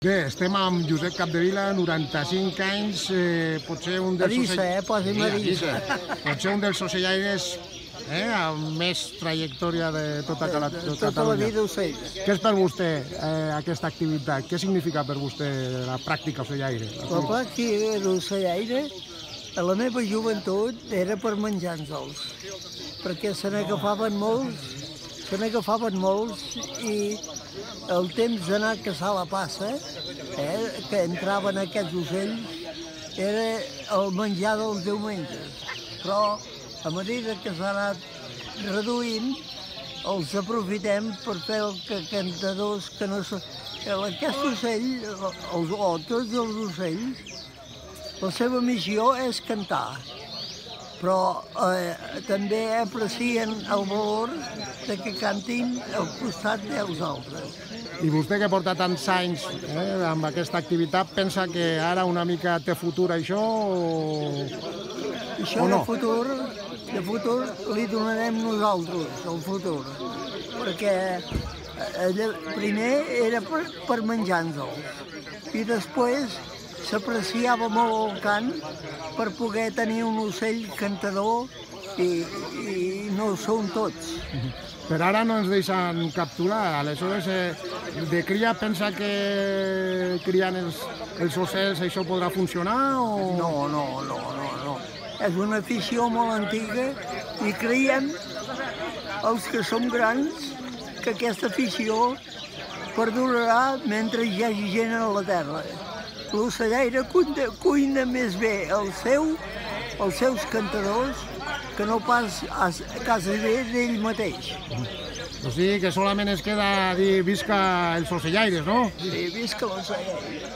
Bé, estem amb Josep Capdevila, 95 anys, potser un dels... Arissa, posi'm Arissa. Potser un dels ocellaires amb més trajectòria de tota Catalunya. Tota la vida ocells. Què és per vostè aquesta activitat? Què significa per vostè la pràctica ocellaire? La pràctica d'ocellaire, a la meva joventut, era per menjar-nos-els, perquè se n'agafaven molts i el temps d'anar a caçar la passa, que entraven aquests ocells, era el menjar dels diumenges. Però a mesura que s'ha anat reduint, els aprofitem per fer cantadors que no són... Aquest ocell, o tots els ocells, la seva missió és cantar, però també aprecien el valor de que cantin al costat dels altres. I vostè, que porta tants anys amb aquesta activitat, pensa que ara una mica té futur això Això o no? de futur li donarem nosaltres, el futur, perquè primer era per menjar-nos-els i després s'apreciava molt el cant per poder tenir un ocell cantador i no són tots. Per ara no ens deixen capturar, aleshores de cria pensa que criant els ocells això podrà funcionar o...? No. És una afició molt antiga i creiem, els que som grans, que aquesta afició perdurarà mentre hi hagi gent a la terra. L'ocellaire cuina més bé els seus cantadors que no pas a casa d'ell mateix. O sigui que solament es queda dir visca els ocellaires, no? Sí, visca l'ocellaire.